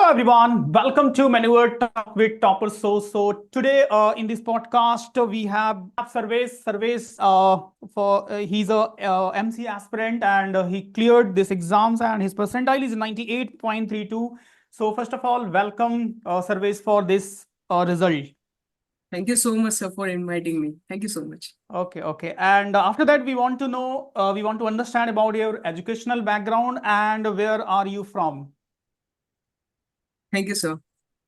everyone, welcome to Maneuver Talk with Topper. So today in this podcast we have Sarvesh. He's a MC aspirant and he cleared this exams and his percentile is 98.32. So first of all, welcome Sarvesh for this result. Thank you so much, sir, for inviting me. Thank you so much. Okay. And after that, we want to know, we want to understand about your educational background and where are you from? Thank you sir.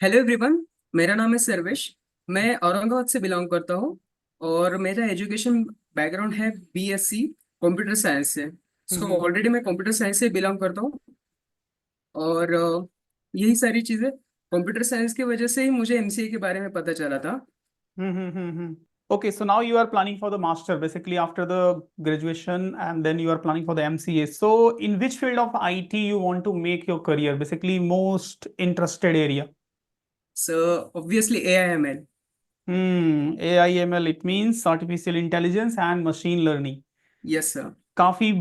Hello everyone, मेरा नाम है सर्वेश। मैं औरंगाबाद से belong करता हूँ और मेरा education background है बीएससी कंप्यूटर साइंस से। सो ऑलरेडी मैं कंप्यूटर साइंस से बिलोंग करता हूँ और यही सारी चीज़ें कंप्यूटर साइंस की वजह से ही मुझे एमसीए के बारे में पता चला था। Okay, so now you are planning for the master basically after the graduation and then you are planning for the MCA. So in which field of IT you want to make your career, basically most interested area? So obviously AIML. AIML, it means artificial intelligence and machine learning. Yes sir. काफी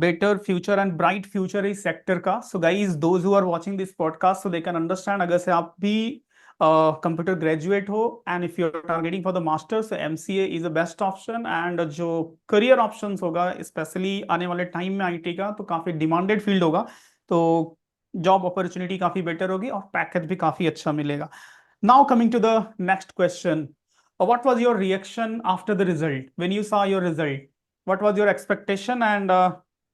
better future and bright future is sector का. So guys, those who are watching this podcast, so they can understand अगर से आप भी computer graduate हो and if you are targeting for the masters, MCA is the best option. And जो career options होगा specially आने वाले time में आईटी का, तो काफी डिमांडेड फील्ड होगा, तो जॉब अपॉर्चुनिटी काफी बेटर होगी और पैकेज भी काफी अच्छा मिलेगा। Now coming to the next question, what was your reaction after the result when you saw your result? What was your expectation? And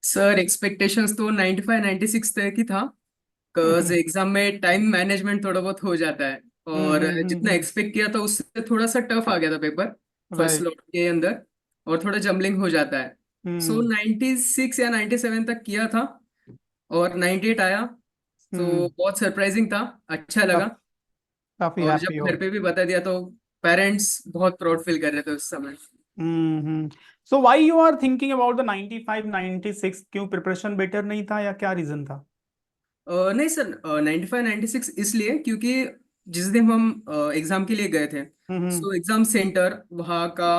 sir expectations तो 95 96 तक ही था, बिकॉज एग्जाम में टाइम मैनेजमेंट थोड़ा बहुत हो जाता है और जितना एक्सपेक्ट किया था उससे थोड़ा सा टफ आ गया था पेपर फर्स्ट स्लॉट के अंदर और थोड़ा जम्बलिंग हो जाता है। सो 96 या 97 तक किया था और 98 आया, तो बहुत सरप्राइजिंग था, अच्छा लगा। काफी और हैप्पी जब हो। घर पे भी बता दिया तो पेरेंट्स बहुत प्राउड फील कर रहे थे उस समय। So why you are thinking about the 95 96? क्यों प्रिपरेशन बेटर नहीं था या क्या रीजन था? नहीं सर, 95 96 इसलिए क्योंकि जिस दिन हम एग्जाम के लिए गए थे, सो एग्जाम सेंटर, वहाँ का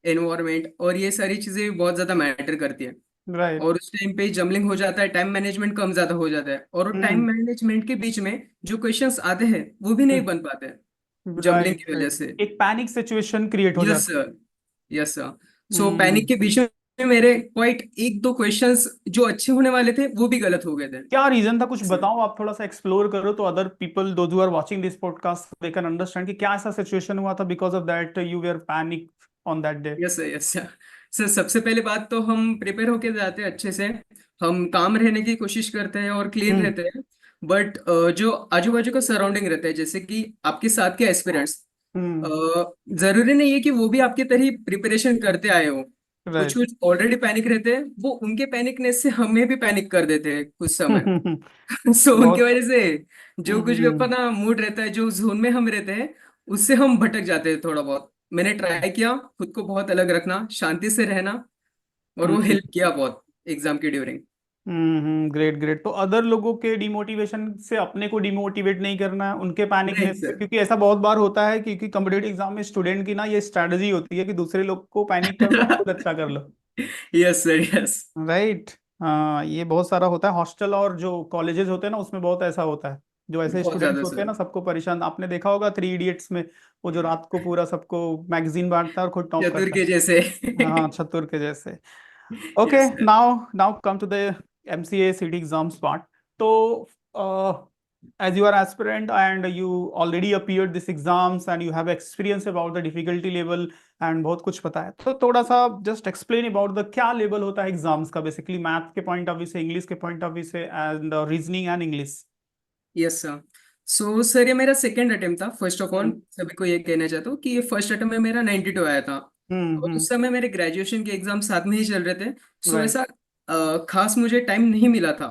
एनवायरनमेंट और ये सारी चीजें बहुत ज्यादा मैटर करती है। राइट। और उस टाइम पे जमलिंग हो जाता है, टाइम मैनेजमेंट कम ज्यादा हो जाता है और टाइम मैनेजमेंट के बीच में जो क्वेश्चंस आते हैं वो भी नहीं बन पाते जमलिंग राइट की वजह राइट, से। एक पैनिक सिचुएशन क्रिएट हो यस जाता सर, यस सर। है। सो पैनिक के बीच में मेरे क्वाइट एक दो क्वेश्चंस जो अच्छे होने वाले थे वो भी गलत हो गए थे। क्या रीजन था? कुछ Yes, sir. बताओ, आप थोड़ा सा एक्सप्लोर करो तो other people those who are watching this podcast they can understand कि क्या ऐसा सिचुएशन हुआ था because of that you were panic on that day. Yes sir, yes sir. Sir सबसे पहले बात तो हम प्रिपेयर होके जाते हैं अच्छे से, हम काम रहने की कोशिश करते हैं और क्लीन रहते हैं। बट जो आजू बाजू का सराउंडिंग रहता है, जैसे कि आपके साथ के एस्पिरेंट्स, जरूरी नहीं है कि वो भी आपके तरह ही प्रिपरेशन करते आए हो। कुछ राइट। कुछ ऑलरेडी पैनिक रहते हैं, वो उनके पैनिकनेस से हमें भी पैनिक कर देते हैं कुछ समय। सो उनकी बहुत। वजह से जो कुछ भी अपना मूड रहता है, जो जोन में हम रहते हैं, उससे हम भटक जाते हैं थोड़ा बहुत। मैंने ट्राई किया खुद को बहुत अलग रखना, शांति से रहना, और वो हेल्प किया बहुत एग्जाम के ड्यूरिंग। Great great. तो अदर लोगों के डिमोटिवेशन से अपने को डिमोटिवेट नहीं करना है, उनके नहीं पैनिकनेस से, सर। क्योंकि ऐसा बहुत बार होता है क्योंकि कॉम्पिटेटिव एग्जाम में स्टूडेंट की ना ये स्ट्रेटजी होती है कि दूसरे लोग को पैनिक कर दो, खुद अच्छा कर लो। Yes sir, yes. राइट। हाँ, ये बहुत सारा होता है हॉस्टल और जो कॉलेजेस होते हैं ना, उसमें बहुत ऐसा होता है। जो ऐसे बहुत स्टूडेंट्स ज्यादा होते हैं सर। ना, सबको परेशान, आपने देखा होगा 3 इडियट्स में, वो जो रात को पूरा सबको मैगजीन बांटता है और खुद टॉप चतुर करता के जैसे। है। हाँ, चतुर के जैसे। Okay, yes sir. now come to the MCA CT exams part. So, as you are aspirant and you already appeared this exams and you have experience about the difficulty level and बहुत कुछ पता है, तो थोड़ा सा just explain about the क्या level होता है एग्जाम्स का, बेसिकली मैथ के पॉइंट ऑफ व्यू से, इंग्लिश के पॉइंट ऑफ व्यू से, and reasoning and English. Yes sir. So sir ये मेरा सेकेंड अटेम्प्ट था। फर्स्ट ऑफ ऑल सभी को ये कहना चाहता हूँ कि ये फर्स्ट अटेम्प्ट में मेरा 92 आया था और हम्म। उस समय मेरे ग्रेजुएशन के एग्जाम साथ में ही चल रहे थे। सो राइट। ऐसा खास मुझे टाइम नहीं मिला था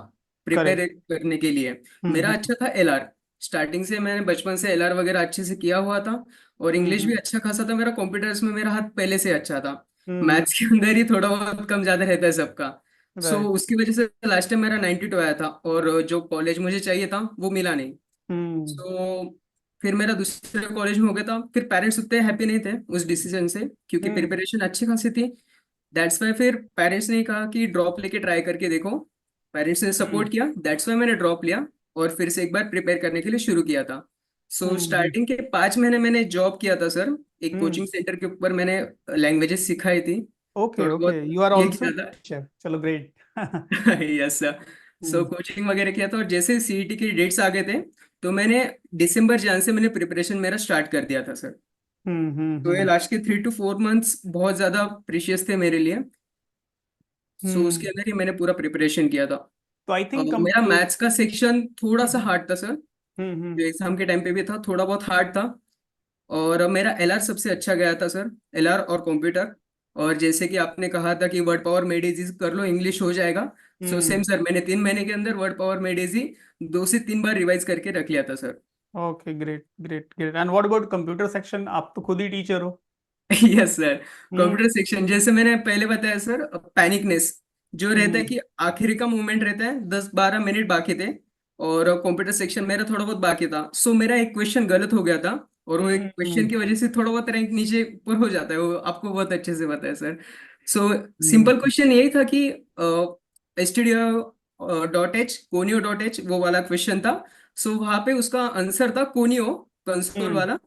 प्रिपेयर करेक्ट। करने के लिए। मेरा अच्छा था एलआर, स्टार्टिंग से मैंने बचपन से एलआर वगैरह अच्छे से किया हुआ था और इंग्लिश भी अच्छा खासा था मेरा। कंप्यूटर्स में मेरा हाथ पहले से अच्छा था, मैथ्स के अंदर ही थोड़ा बहुत कम ज्यादा रहता है सबका। सो राइट। उसकी वजह से लास्ट टाइम मेरा 92 आया था और जो कॉलेज मुझे चाहिए था वो मिला नहीं। हम्म। सो फिर मेरा दूसरे कॉलेज में हो गया था। फिर पेरेंट्स उतने हैप्पी नहीं थे उस डिसीजन से क्योंकि हम्म। प्रिपरेशन अच्छी खासी थी। दैट्स वाई फिर पेरेंट्स ने कहा कि ड्रॉप लेके ट्राई करके देखो। पेरेंट्स ने हम्म। सपोर्ट किया, दैट्स वाई मैंने ड्रॉप लिया। और फिर से एक बार प्रिपेयर करने के लिए शुरू किया था। सो हम्म स्टार्टिंग के 5 महीने मैंने जॉब किया था सर। एक हम्म कोचिंग सेंटर के ऊपर मैंने लैंग्वेजेस सिखाई थी, ओके थोड़ा ओके, बहुत यू आर ये ऑल्सो किया था। टीचर, चलो great. Yes sir. So hmm coaching वगैरह किया था, और जैसे सीईटी के डेट्स आ गए थे तो मैंने दिसंबर जान से मैंने प्रिपरेशन मेरा स्टार्ट कर दिया था सर। तो ये हम्म लास्ट के 3 to 4 मंथ्स बहुत ज्यादा प्रीशियस थे मेरे लिए। सो उसके हम्म अंदर ही मैंने पूरा प्रिपरेशन किया था। तो आई थिंक मेरा कंप्यूटर। मैथ्स का सेक्शन थोड़ा सा हार्ड था सर, हम्म जो एग्जाम के टाइम पे भी था, थोड़ा बहुत हार्ड था। और मेरा एलआर सबसे अच्छा गया था सर, एलआर और कंप्यूटर। और जैसे कि आपने कहा था कि वर्ड पावर मेड इजी कर लो, इंग्लिश हो जाएगा। सो सेम हम्म सर, मैंने 3 महीने के अंदर वर्ड पावर मेड इजी 2 से 3 बार रिवाइज करके रख लिया था sir. Okay great great great, and what about computer section, आप तो खुद ही टीचर हो। Yes sir. Hmm computer section जैसे मैंने पहले बताया सर, पैनिकनेस जो रहता है हम्म कि आखिरी का मूवमेंट रहता है, 10-12 मिनट बाकी थे, और कंप्यूटर सेक्शन मेरा थोड़ा बहुत बाकी था। सो मेरा एक क्वेश्चन गलत हो गया था, और वो एक क्वेश्चन हम्म की वजह से थोड़ा बहुत रैंक नीचे ऊपर हो जाता है, वो आपको बहुत अच्छे से पता है सर। सो सिंपल हम्म क्वेश्चन यही था कि stdio.h conio.h वो वाला क्वेश्चन था। सो वहां पे उसका आंसर था कोनियो, कंसोल हम्म वाला।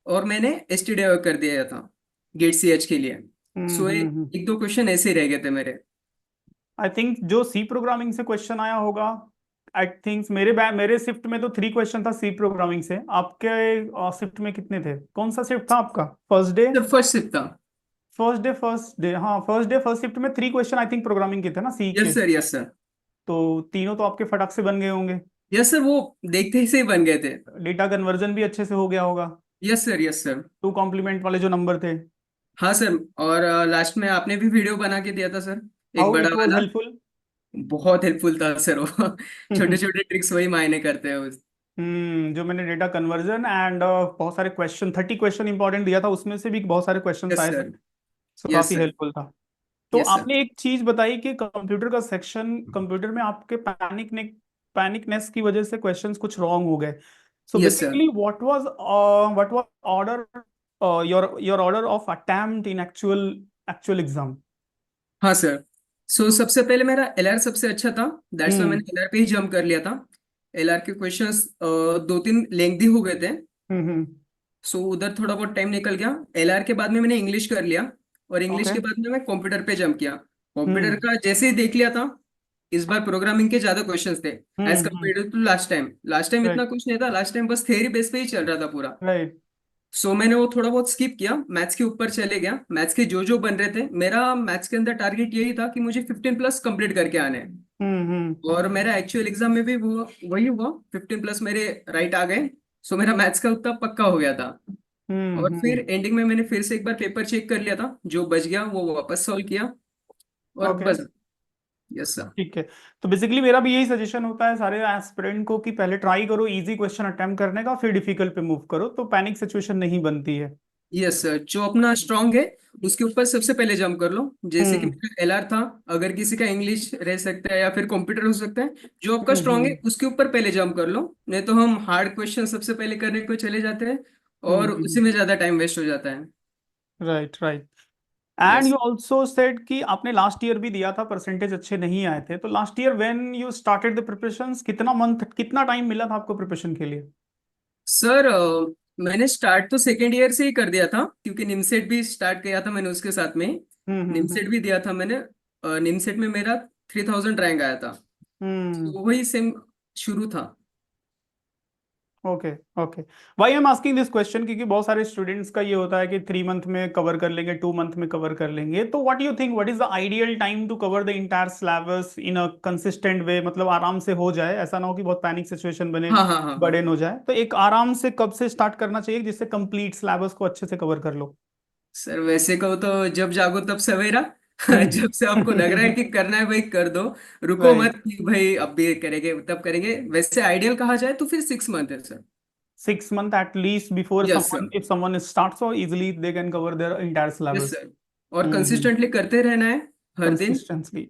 और मैंने एसटीडीआई कर दिया था गेट सी एच के लिए। सो हम्म। एक दो क्वेश्चन ऐसे ही रह गए थे मेरे। आई थिंक जो सी प्रोग्रामिंग से क्वेश्चन आया होगा, आई थिंक मेरे शिफ्ट में तो 3 क्वेश्चन था सी प्रोग्रामिंग से, आपके शिफ्ट में कितने थे, कौन सा शिफ्ट था आपका, first day? Sir first shift था। फर्स्ट डे हाँ, फर्स्ट डे फर्स्ट शिफ्ट में 3 क्वेश्चन आई थिंक प्रोग्रामिंग के थे ना, सी के। Yes sir, yes sir. तो तीनों तो आपके फटाक से बन गए होंगे। यस सर, वो देखते ही से ही बन गए थे। डेटा कन्वर्जन भी अच्छे से हो गया होगा, yes sir, yes sir. Two complement वाले जो नंबर थे। हाँ सर। और लास्ट में आपने भी वीडियो बना के दिया था सर, एक हाउ बड़ा इट वाज वाला। हेल्पफुल। बहुत हेल्पफुल था सर वो। छोटे छोटे ट्रिक्स वही मायने करते हैं उस। जो मैंने डेटा कन्वर्जन एंड बहुत सारे क्वेश्चन, 30 क्वेश्चन इंपॉर्टेंट दिया था, उसमें से भी बहुत सारे क्वेश्चन यस आए थे। सर, सो यस काफी सर, हेल्पफुल था। तो यस सर। आपने एक चीज बताई कि कंप्यूटर का सेक्शन, कंप्यूटर में आपके पैनिकनेस की वजह से क्वेश्चंस कुछ रॉन्ग हो गए। So yes sir. Basically what was order, your order of attempt in actual exam? हाँ सर। सो सबसे पहले मेरा एलआर सबसे अच्छा था, दैट्स वाई हम्म मैंने एलआर पे ही जंप कर लिया था। एलआर के क्वेश्चंस 2-3 लेंथी हो गए थे। हम्म। सो उधर थोड़ा बहुत टाइम निकल गया। एलआर के बाद में मैंने इंग्लिश कर लिया, और इंग्लिश ओके। के बाद में मैं कंप्यूटर पे जंप किया। कंप्यूटर हम्म का जैसे ही देख लिया था, इस बार प्रोग्रामिंग के ज्यादा क्वेश्चंस थे as hmm. Compare to last time. Last time इतना राइट कुछ नहीं था, लास्ट टाइम बस थ्योरी बेस पे ही चल रहा था पूरा। राइट। सो मैंने वो थोड़ा बहुत स्किप किया, मैथ्स के ऊपर चले गया। मैथ्स के जो जो बन रहे थे, मेरा मैथ्स के अंदर टारगेट यही था कि मुझे 15+ कंप्लीट करके आने हैं। हम्म। और मेरा एक्चुअल एग्जाम में भी वो वही हुआ, 15+ मेरे राइट आ गए। सो मेरा मैथ्स का उतना पक्का हो गया था। और फिर हम्म। एंडिंग में मैंने फिर से एक बार पेपर चेक कर लिया था, जो बच गया वो वापस सॉल्व किया, और ओके बस। Yes sir. ठीक है। तो बेसिकली मेरा भी यही सजेशन होता है सारे एस्पिरेंट को कि पहले ट्राई करो इजी क्वेश्चन अटेम्प्ट करने का, फिर डिफिकल्ट पे मूव करो, तो पैनिक सिचुएशन नहीं बनती है। यस सर, जो अपना स्ट्रांग है उसके ऊपर सबसे पहले जंप कर लो। जैसे कि हम्म मेरा एलआर था, अगर किसी का इंग्लिश रह सकता है या फिर कंप्यूटर हो सकता है, जो आपका स्ट्रांग है हम्म उसके ऊपर पहले जंप कर लो। नहीं तो हम हार्ड क्वेश्चन सबसे पहले करने को चले जाते हैं, और उसी हम्म। में ज्यादा टाइम वेस्ट हो जाता है। Right right. And yes you also said कि आपने लास्ट ईयर भी दिया था, परसेंटेज अच्छे नहीं आए थे, तो last year when you started the preparations, कितना टाइम मिला था आपको प्रिपरेशन के लिए? सर, मैंने स्टार्ट तो सेकेंड ईयर से ही कर दिया था, क्योंकि निमसेट भी स्टार्ट किया था मैंने उसके साथ में। हम्म। निमसेट भी दिया था मैंने। निमसेट में मेरा 3000 रैंक आया था। हम्म। तो वही सेम शुरू था। Okay okay. Why am asking this question, क्योंकि बहुत सारे स्टूडेंट्स का ये होता है कि 3 मंथ में कवर कर लेंगे, 2 मंथ में कवर कर लेंगे, तो what you think, what is the ideal time to cover the entire syllabus in a consistent way, मतलब आराम से हो जाए, ऐसा ना हो कि बहुत पैनिक सिचुएशन बने, हाँ हाँ हाँ हाँ। बर्डन हो जाए, तो एक आराम से कब से स्टार्ट करना चाहिए जिससे कंप्लीट सिलेबस को अच्छे से कवर कर लो? सर वैसे कहो तो जब जागो तब सवेरा। जब से आपको लग रहा है हम्म। कि करना है भाई कर दो, रुको राइट। मत कि भाई अब भी करेंगे तब करेंगे। वैसे आइडियल कहा जाए तो फिर 6 मंथ है sir. 6 month at least before yes someone, sir, if someone starts so easily they can cover their entire yes syllabus. Sir. और हम्म। कंसिस्टेंटली करते रहना है हर दिन। कंसिस्टेंसली।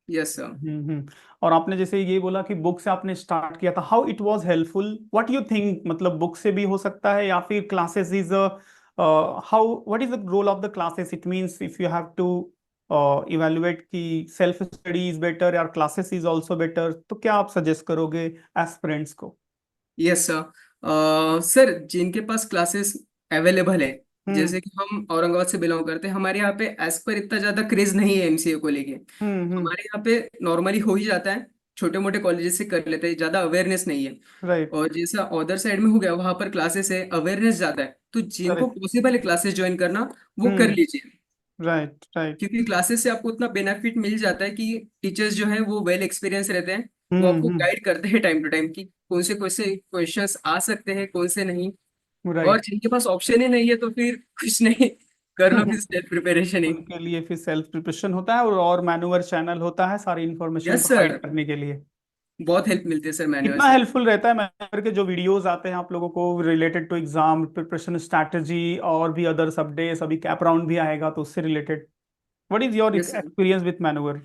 Yes sir. और आपने जैसे ये बोला कि बुक से आपने स्टार्ट किया था, how it was helpful, what you think, मतलब बुक से भी हो सकता है या फिर classes is how, what is the role of the classes, it means if you have to evaluate की सेल्फ स्टडी इज बेटर या क्लासेस इज आल्सो बेटर, तो क्या आप सजेस्ट करोगे एस्पिरेंट्स को? Yes sir. सर जिनके पास क्लासेस अवेलेबल है, हम्म जैसे कि हम औरंगाबाद से बिलोंग करते हैं, हमारे यहाँ पे एज पर इतना ज्यादा क्रेज नहीं है एमसीए को लेके। हम्म। हमारे यहाँ पे नॉर्मली हो ही जाता है, छोटे मोटे कॉलेजेस से कर लेते हैं, ज्यादा अवेयरनेस नहीं है। राइट और जैसा अदर साइड में हो गया, वहां पर क्लासेस है, अवेयरनेस ज्यादा है, तो जिनको राइट। पॉसिबल है क्लासेस ज्वाइन करना, वो कर हम्म। लीजिए। Right right. क्योंकि क्लासेस से आपको उतना बेनिफिट मिल जाता है कि टीचर्स जो है वो वेल एक्सपीरियंस रहते हैं, वो आपको हम्म। गाइड करते हैं टाइम टू टाइम कि कौन से क्वेश्चंस आ सकते हैं, कौन से नहीं। और राइट। जिनके पास ऑप्शन ही नहीं है तो फिर कुछ नहीं, कर लो फिर सेल्फ प्रिपरेशन ही। उनके लिए फिर सेल्फ प्रिपरेशन होता है और मैनुअर चैनल होता है सारी इंफॉर्मेशन यस सर, प्रोवाइड करने के लिए। बहुत हेल्प मिलती है सर मैनुअल कितना से। हेल्पफुल रहता है मैनुअर के जो वीडियोस आते हैं आप लोगों को related to exam preparation strategy और भी अदर्स अपडेट्स, अभी कैप राउंड भी आएगा तो उससे रिलेटेड, what is your yes sir. Experience with मैनुअर?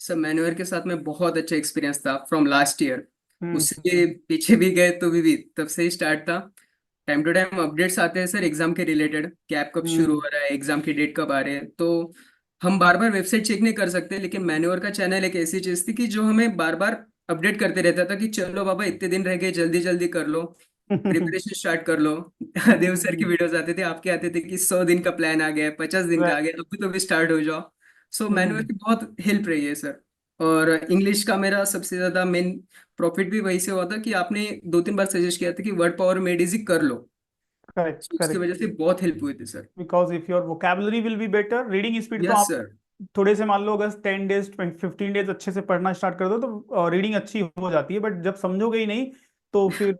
सर मैनुअर के साथ में बहुत अच्छा एक्सपीरियंस था फ्रॉम लास्ट ईयर। हम्म। उसके पीछे भी गए तो भी तब से ही स्टार्ट था। टाइम टू टाइम अपडेट्स आते हैं सर एग्जाम के रिलेटेड, कैब कब शुरू हम्म। हो रहा है, एग्जाम की डेट कब आ रहे हैं, तो हम बार बार वेबसाइट चेक नहीं कर सकते, लेकिन मैन्योर का चैनल एक ऐसी चीज थी कि जो हमें बार बार अपडेट करते रहता था कि चलो बाबा इतने दिन रह गए, जल्दी जल्दी कर लो, प्रिपरेशन स्टार्ट कर लो। देव सर की वीडियोस आते थे, आपके आते थे कि 100 दिन का प्लान आ गया है, 50 दिन का आ गया, अभी तो भी स्टार्ट हो जाओ। सो मैनुअल की बहुत हेल्प रही है सर। और इंग्लिश का मेरा सबसे ज्यादा मेन प्रॉफिट भी वही से हुआ था कि आपने 2-3 बार सजेस्ट किया था कि वर्ड पावर में इजी कर लो। करेक्ट So, उसकी करेक्ट। वजह से बहुत हेल्प हुई थी sir. Because if your vocabulary will be better, reading speed तो यस आप सर। थोड़े से मान लो अगर 10 डेज 15 डेज अच्छे से पढ़ना स्टार्ट कर दो तो रीडिंग अच्छी हो जाती है, बट जब समझोगे ही नहीं तो फिर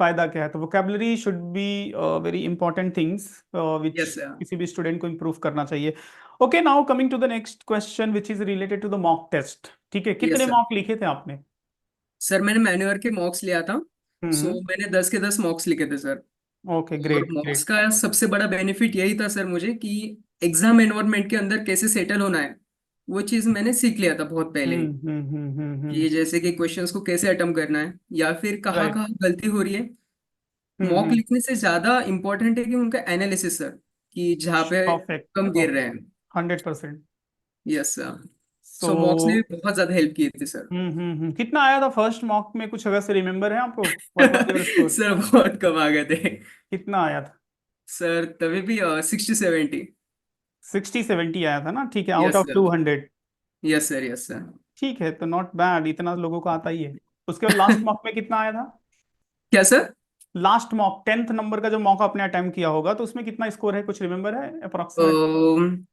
फायदा क्या है? तो vocabulary should be very important things which yes sir. किसी भी स्टूडेंट को इम्प्रूव करना चाहिए। Okay, now coming to the next question which is related to the mock test. ठीक है, यस कितने सर। मॉक लिखे थे आपने? सर मैंने मैन्योर के मॉक्स लिया था। सो हम्म। मैंने 10 के 10 मॉक्स लिखे थे सर। ओके, और ग्रेट मॉक्स ग्रेट। का सबसे बड़ा बेनिफिट यही था सर मुझे कि एग्जाम एनवायरनमेंट के अंदर कैसे सेटल होना है, वो चीज़ मैंने सीख लिया था बहुत पहले ही। कि जैसे कि क्वेश्चंस को कैसे अटेम्प्ट करना है, या फिर कहाँ राइट। कहाँ गलती हो रही है। मॉक हम्म। लिखने से ज्यादा इंपॉर्टेंट है कि उनका एनालिसिस सर, कि जहाँ पे परफेक्ट कम गिर रहे परफेक्ट। हैं। 100%। Yes sir. सो सो मॉक्स ने भी बहुत ज्यादा हेल्प की थी सर। कितना आया था फर्स्ट मॉक में, कुछ अगर से रिमेम्बर है आपको? What was your score? Sir बहुत कम आ गए थे। कितना आया था? सर तभी भी 60-70। 60-70 आया था ना, ठीक है, out yes of sir. 200। Yes sir. Yes sir. ठीक है, तो नॉट बैड, इतना लोगों को आता ही है। उसके बाद लास्ट मॉक में कितना आया था? क्या sir? Last mock 10th number का जो मॉक आपने अटेम्प्ट किया होगा तो उसमें कितना स्कोर है, कुछ रिमेम्बर है अप्रोक्सीमेट?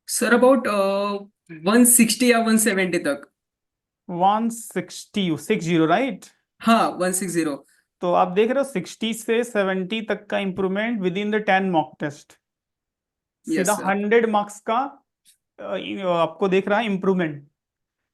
सर अबाउट 160 या 170 तक। 160, राइट? हाँ 160। तो आप देख रहे हो 60 से 70 तक का improvement within the 10 mock test, सीधा यस सर। 100 मार्क्स का आपको देख रहा है improvement.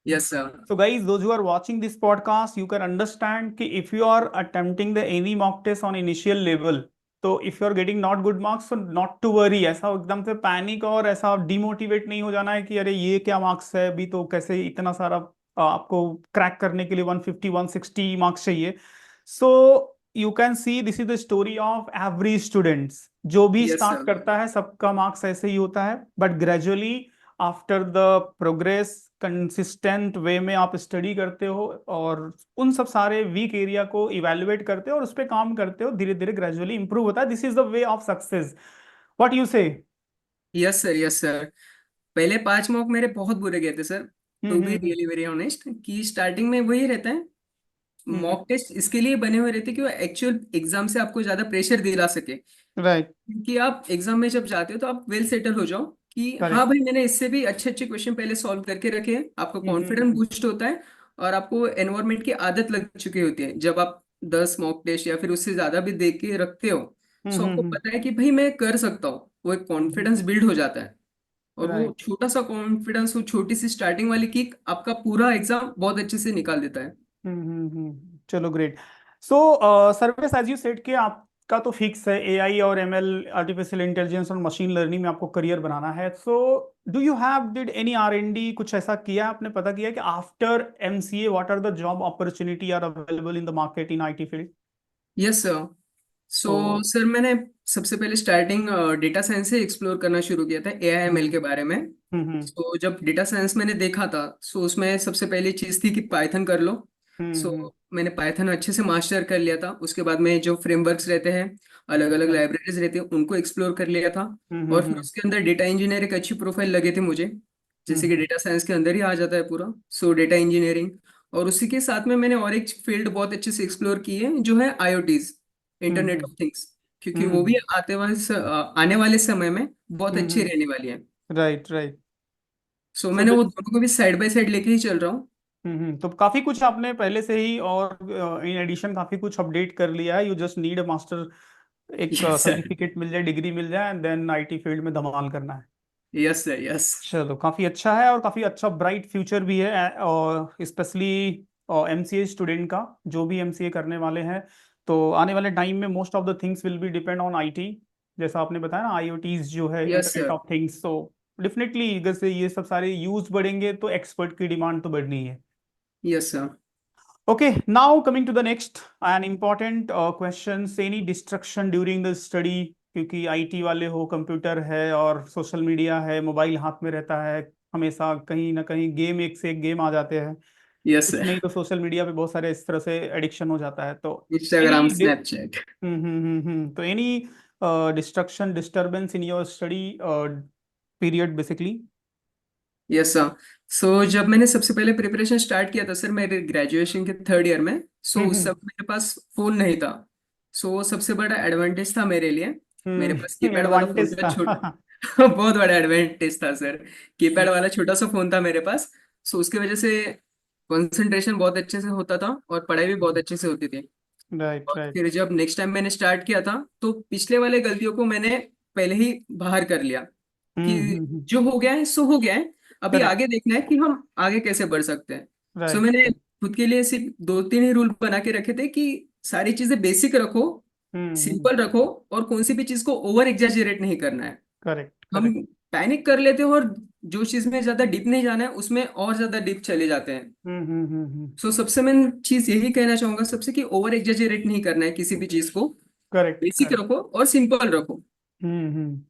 Yes sir. So guys, those who are watching this podcast, you can understand कि if you are attempting the any mock test on initial level, तो if you are getting not good marks, so not to worry, ऐसा एकदम से panic और ऐसा demotivate नहीं हो जाना है कि अरे ये क्या मार्क्स है, अभी तो कैसे इतना सारा आपको क्रैक करने के लिए 150 160 मार्क्स चाहिए। So you can see this is the story of every students, जो भी यस स्टार्ट सर। करता है सबका मार्क्स ऐसे ही होता है, but gradually after the progress consistent way में आप स्टडी करते हो और उन सब सारे वीक एरिया को इवेलुएट करते हो और उस पर काम करते हो, धीरे धीरे ग्रेजुअली इंप्रूव होता है। This is the way of success, what you say? Yes sir. Yes sir. पहले 5 मॉक मेरे बहुत बुरे गए थे सर। To be hmm. Really very honest, कि स्टार्टिंग में वही रहता है, मॉक टेस्ट इसके लिए बने हुए रहते हैं कि वो एक्चुअल एग्जाम से आपको ज्यादा प्रेशर दिला सके। राइट। क्योंकि आप एग्जाम में जब जाते हो तो आप वेल सेटल हो जाओ कि हाँ करेक्ट। भाई मैंने इससे भी अच्छे अच्छे क्वेश्चन पहले सॉल्व करके रखे हैं, आपका कॉन्फिडेंस हम्म। बूस्ट होता है। और आपको एनवायरनमेंट की आदत लग चुकी होती है, जब आप 10 मॉक टेस्ट या फिर उससे ज्यादा भी दे के रखते हो, सो आपको पता है कि भाई मैं कर सकता हूँ, वो एक कॉन्फिडेंस बिल्ड हो जाता है। और वो राइट। छोटा सा कॉन्फिडेंस, वो छोटी सी स्टार्टिंग वाली किक आपका पूरा एग्जाम बहुत अच्छे से निकाल देता है। चलो great. So service as you said कि आपका तो फिक्स है एआई और एमएल, आर्टिफिशियल इंटेलिजेंस और मशीन लर्निंग में आपको करियर बनाना है। So do you have did any R and D, कुछ ऐसा किया आपने, पता किया कि after MCA what are the job opportunity are available in the market in IT field? Yes sir. So तो सर मैंने सबसे पहले स्टार्टिंग डेटा साइंस से एक्सप्लोर करना शुरू किया था, AIML हम्म के बारे में। हम्म सो जब डेटा साइंस मैंने देखा था, सो उसमें सबसे पहली चीज़ थी कि पाइथन कर लो। हम्म सो मैंने पाइथन अच्छे से मास्टर कर लिया था। उसके बाद में जो फ्रेमवर्क्स रहते हैं, अलग अलग राइट लाइब्रेरीज रहती है, उनको एक्सप्लोर कर लिया था। और फिर हम्म उसके अंदर डेटा इंजीनियर एक अच्छी प्रोफाइल लगे थे मुझे, जैसे कि हम्म डेटा साइंस के अंदर ही आ जाता है पूरा। सो डेटा इंजीनियरिंग, और उसी के साथ में मैंने और एक फील्ड बहुत अच्छे से एक्सप्लोर की है, जो है IoTs, internet hmm of things, क्योंकि वो भी हम्म आने वाले समय में बहुत अच्छी हम्म रहने वाली है। Right right. सो सो मैंने वो दोनों को भी साइड बाय साइड लेके ही चल रहा हूँ। तो काफी कुछ आपने पहले से ही, और इन एडिशन काफी कुछ अपडेट कर लिया है। You just need a master, एक यस सर। सर्टिफिकेट मिल जाए, डिग्री मिल जाए, एंड देन आईटी फील्ड में धमाल करना है। Yes sir, yes. चलो काफी अच्छा है, और काफी अच्छा ब्राइट फ्यूचर भी है, और स्पेशली एमसीए स्टूडेंट का, जो भी एमसीए करने वाले हैं। तो आने वाले टाइम में most of the things will be depend on IT, जैसा आपने बताया ना, आईओटीज जो है, yes internet sir. Of things. तो डेफिनेटली अगर से ये सब सारे यूज बढ़ेंगे तो एक्सपर्ट की डिमांड तो बढ़नी है। Yes sir. Okay, now coming to the next, an important question, any distraction during the study? क्योंकि आईटी वाले हो, कंप्यूटर है और सोशल मीडिया है, मोबाइल हाथ में रहता है हमेशा, कहीं ना कहीं गेम, एक से एक गेम आ जाते हैं। यस कुछ सर। नहीं तो सोशल मीडिया पे बहुत सारे इस तरह से एडिक्शन हो जाता है। तो इंस्टाग्राम, एनी स्नैपचैट। तो any distraction, disturbance in your study period basically? Yes sir. So जब मैंने सबसे पहले प्रिपरेशन स्टार्ट किया था सर, मेरे ग्रेजुएशन के थर्ड ईयर में, सो उस हम्म समय मेरे पास फोन नहीं था। सो वो सबसे बड़ा एडवांटेज था मेरे लिए। मेरे पास कीपैड वाला फोन एडवांटेज था, था। छोटा बहुत बड़ा एडवांटेज था सर। कीपैड वाला छोटा सा फोन था मेरे पास। सो उसकी वजह से कंसंट्रेशन बहुत अच्छे से होता था और पढ़ाई भी बहुत अच्छे से होती थी। राइट और राइट। फिर जब नेक्स्ट टाइम मैंने स्टार्ट किया था, तो पिछले वाले गलतियों को मैंने पहले ही बाहर कर लिया, कि जो हो गया है सो हो गया है। अभी करेक्ट। आगे देखना है कि हम आगे कैसे बढ़ सकते हैं। सो राइट। मैंने खुद के लिए सिर्फ दो तीन ही रूल बना के रखे थे, कि सारी चीजें बेसिक रखो, सिंपल रखो, और कौन सी भी चीज को ओवर एग्जैजरेट नहीं करना है। करेक्ट हम करेक्ट। पैनिक कर लेते हैं, और जो चीज में ज्यादा डीप नहीं जाना है उसमें और ज्यादा डीप चले जाते हैं। सो सबसे मैं चीज यही कहना चाहूंगा सबसे, कि ओवर एग्जैजरेट नहीं करना है किसी भी चीज को। Correct basic correct. रखो और सिंपल रखो। हम्म।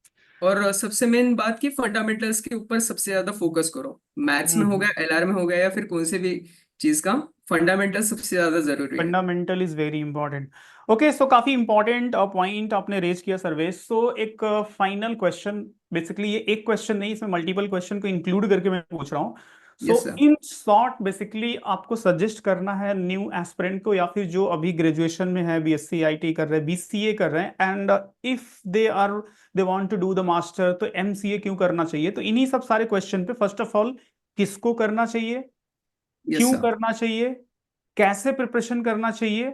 और सबसे मेन बात की फंडामेंटल्स के ऊपर सबसे ज्यादा फोकस करो। मैथ्स में हो हम्म। गया, LR में हो गया, या फिर कौन से भी चीज का, फंडामेंटल सबसे ज्यादा जरूरी है। Fundamental is very important. Okay, so काफी इंपॉर्टेंट पॉइंट आपने रेज किया सर्वेश। सो एक फाइनल क्वेश्चन, बेसिकली ये एक क्वेश्चन नहीं, इसमें मल्टीपल क्वेश्चन को इंक्लूड करके मैं पूछ रहा हूँ। So yes sir. In short basically आपको सजेस्ट करना है न्यू एस्पिरेंट को, या फिर जो अभी ग्रेजुएशन में है, बीएससी आईटी कर रहे हैं, बीसीए कर रहे हैं, and if they want to do the master, तो एमसीए क्यों करना चाहिए? तो इन्हीं सब सारे क्वेश्चन पे फर्स्ट ऑफ ऑल, किसको करना चाहिए, यस क्यों सर। करना चाहिए, कैसे प्रिपरेशन करना चाहिए,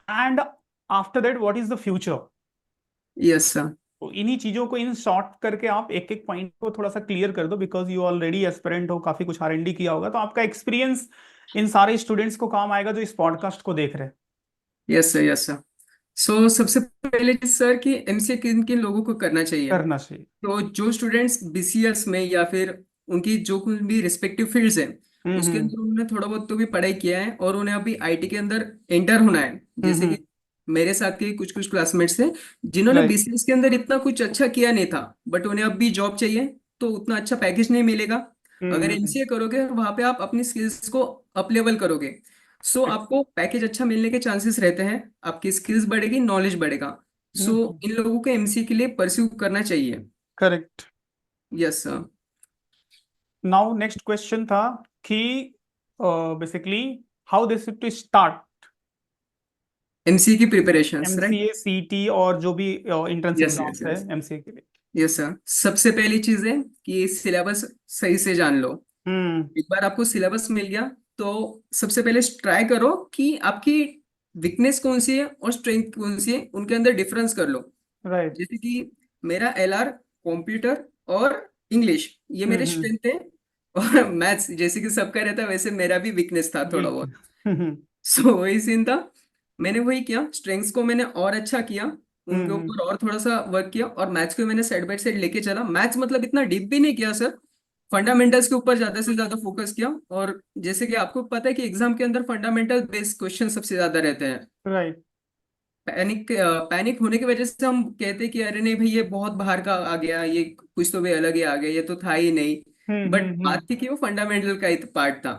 and after that what is the future? Yes sir. तो इन्हीं चीजों को इन शॉर्ट करके आप एक एक पॉइंट को थोड़ा सा क्लियर कर दो, बिकॉज यू ऑलरेडी एस्पिरेंट हो, काफी कुछ आरएनडी किया होगा, तो आपका एक्सपीरियंस इन सारे स्टूडेंट्स को काम आएगा जो इस पॉडकास्ट को देख रहे हैं। Yes sir. Yes sir. So सबसे पहले चीज सर, कि MCA किन किन लोगों को करना चाहिए। करना चाहिए। तो जो स्टूडेंट्स BCS में, या फिर उनकी जो कुछ भी रिस्पेक्टिव फील्ड्स हैं, उसके हम्म अंदर उन्होंने थोड़ा बहुत तो भी पढ़ाई किया है, और उन्हें अभी IT के अंदर एंटर होना है। जैसे हम्म कि मेरे साथ के कुछ कुछ क्लासमेट्स थे, जिन्होंने राइट। BCS के अंदर इतना कुछ अच्छा किया नहीं था, बट उन्हें अब भी जॉब चाहिए, तो उतना अच्छा पैकेज नहीं मिलेगा। अगर हम्म MCA करोगे, वहां पे आप अपनी स्किल्स को अप लेवल करोगे, सो आपको पैकेज अच्छा मिलने के चांसेस रहते हैं, आपकी स्किल्स बढ़ेगी, नॉलेज बढ़ेगा। सो इन लोगों को MCA के लिए परस्यू करना चाहिए। Correct. Yes sir. Now next question था कि basically how this to start MCA की प्रिपरेशंस, राइट। एमसीए, सीटी, और जो भी एंट्रेंस यस यस एग्जाम्स है यस। एमसीए के लिए? Yes sir. सबसे पहली चीज है कि सिलेबस सही से जान लो। हम्म। एक बार आपको सिलेबस मिल गया, तो सबसे पहले ट्राई करो कि आपकी वीकनेस कौन सी है और स्ट्रेंथ कौन सी है, उनके अंदर डिफरेंस कर लो। राइट। जैसे कि मेरा LR, कंप्यूटर और इंग्लिश, ये मेरे हम्म। स्ट्रेंथ है। और मैथ्स जैसे कि सबका रहता है, वैसे मेरा भी वीकनेस था थोड़ा वीक। बहुत। सो वही सीन था। मैंने वही किया, स्ट्रेंग्स को मैंने और अच्छा किया, उनके हम्म। ऊपर और थोड़ा सा वर्क किया, और मैथ्स को मैंने साइड बाय साइड लेके चला। मैथ्स मतलब इतना डीप भी नहीं किया सर, फंडामेंटल्स के ऊपर ज्यादा से ज्यादा फोकस किया। और जैसे कि आपको पता है कि एग्जाम के अंदर फंडामेंटल बेस्ड क्वेश्चन सबसे ज्यादा रहते हैं। राइट। पैनिक होने की वजह से हम कहते कि अरे नहीं भाई ये बहुत बाहर का आ गया, ये कुछ तो भी अलग ही आ गया, ये तो था ही नहीं। बट बात थी कि वो फंडामेंटल का एक पार्ट था।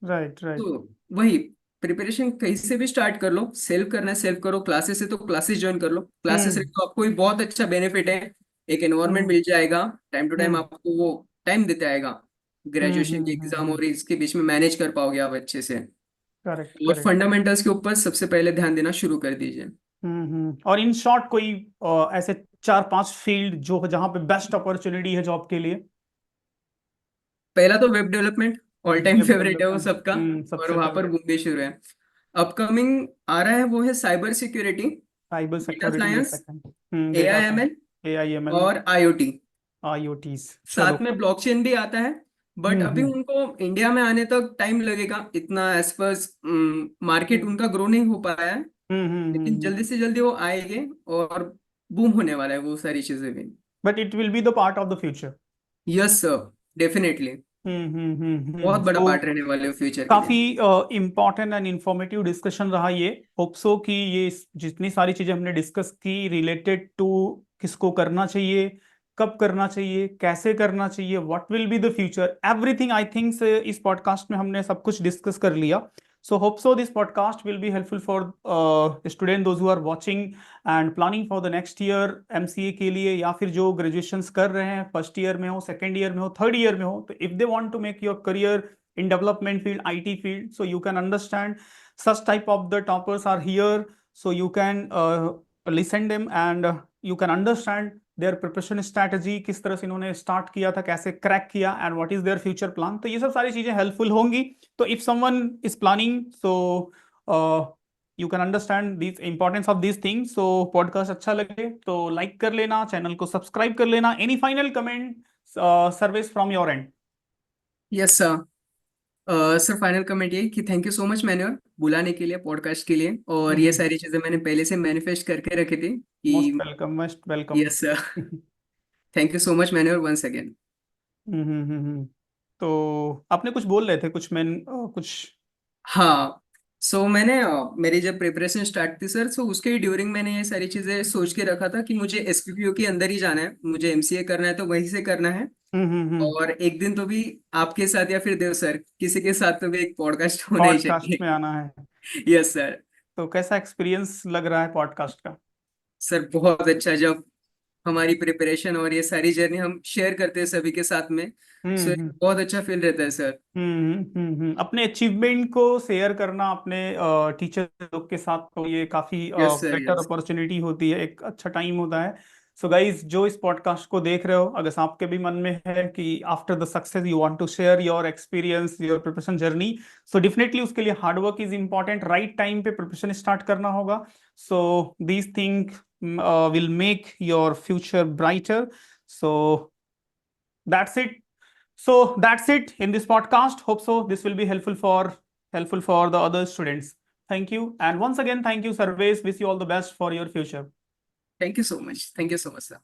Right right. तो वही प्रिपरेशन कहीं से भी स्टार्ट कर लो, सेल्फ करना है सेल्फ करो, क्लासेस है तो क्लासेस ज्वाइन कर लो, क्लासेस हम्म है तो आपको एक बहुत अच्छा बेनिफिट है, एक एनवायरनमेंट हम्म मिल जाएगा, टाइम टू टाइम हम्म आपको वो टाइम देते आएगा, ग्रेजुएशन के एग्जाम हम्म। और इसके बीच में मैनेज कर पाओगे आप अच्छे से। करेक्ट और करेक्ट। फंडामेंटल्स के ऊपर सबसे पहले ध्यान देना शुरू कर दीजिए। और इन शॉर्ट कोई ऐसे 4-5 फील्ड जो जहाँ पे बेस्ट अपॉर्चुनिटी है जॉब के लिए? पहला तो web development, all time web favourite है वो डेवलपमेंट, सबका, और सबसे वहां पर फेवरेट। बूम भी शुरू है। अपकमिंग आ रहा है वो है cyber security, cyber data security is science, second, data AI ML science, AI ML, और आईओटी। IoTs। चलो। साथ में ब्लॉकचेन भी आता है, बट अभी हम्म। उनको इंडिया में आने तक टाइम लगेगा, इतना एज पर मार्केट हम्म उनका ग्रो नहीं हो पाया है। लेकिन हम्म। जल्दी से जल्दी वो आएंगे, और बूम होने वाला है वो सारी चीजें भी। But it will be the part of the future. Yes sir, definitely बहुत बड़ा तो पार्ट रहने वाले हो फ्यूचर के काफी लिए। इम्पोर्टेंट एंड इंफॉर्मेटिव डिस्कशन रहा ये। होप सो कि ये जितनी सारी चीजें हमने डिस्कस की रिलेटेड टू किसको करना चाहिए, कब करना चाहिए, कैसे करना चाहिए, what will be the future, everything I think इस पॉडकास्ट में हमने सब कुछ डिस्कस कर लिया। So hope so this podcast will be helpful for student those who are watching and planning for the next year MCA के लिए, या फिर जो ग्रेजुएशन कर रहे हैं, फर्स्ट ईयर में हो, सेकेंड ईयर में हो, थर्ड ईयर में हो, तो if they want to make your career in development field, IT field, so you can understand such type of the toppers are here, so you can listen them and you can understand their preparation strategy, किस तरह से इन्होंने start किया था, कैसे crack किया, and what is their future plan. तो ये सब सारी चीजें हेल्पफुल होंगी। तो if someone is planning, so you can understand this importance of this thing. So podcast अच्छा लगे तो लाइक कर लेना, चैनल को सब्सक्राइब कर लेना। Any final comment, service from your and? Yes sir. Sir final comment ये कि थैंक यू सो मच मैंने बुलाने के लिए, पॉडकास्ट के लिए, और ये सारी चीजें मैंने पहले से मैनिफेस्ट करके रखी थी मोस्ट कि welcome, most welcome. Yes sir. Thank you so much मैंने, वंस अगेन। तो आपने कुछ बोल रहे थे, कुछ मैं कुछ। हाँ, सो मैंने मेरी जब प्रिपरेशन स्टार्ट थी सर, सो उसके ड्यूरिंग मैंने ये सारी चीजें सोच के रखा था कि मुझे एसपीपीयू के अंदर ही जाना है, मुझे एमसीए करना है तो वहीं से करना है। और एक दिन तो भी आपके साथ या फिर देव सर किसी के साथ तो भी एक पॉडकास्ट होना ही पॉडकास्ट में चाहिए। आना है। Yes sir. तो कैसा एक्सपीरियंस लग रहा है पॉडकास्ट का? सर बहुत अच्छा, जब हमारी प्रिपरेशन और ये सारी जर्नी हम शेयर करते हैं सभी के साथ में, सो हम्म बहुत अच्छा फील रहता है सर। अपने अचीवमेंट को शेयर करना अपने टीचर लोग के साथ, तो ये काफी yes sir, better yes. Opportunity होती है, एक अच्छा टाइम होता है। सो गाइज, जो इस पॉडकास्ट को देख रहे हो, अगर आपके भी मन में है कि after the success you want to share your experience, your preparation journey, so definitely उसके लिए hard work is important, right time पे प्रिपरेशन स्टार्ट करना होगा। So these thing will make your future brighter. So that's it. So that's it in this podcast. Hope so this will be helpful for the other students. Thank you, and once again thank you, Sarvesh. Wish you all the best for your future. Thank you so much, thank you so much sir.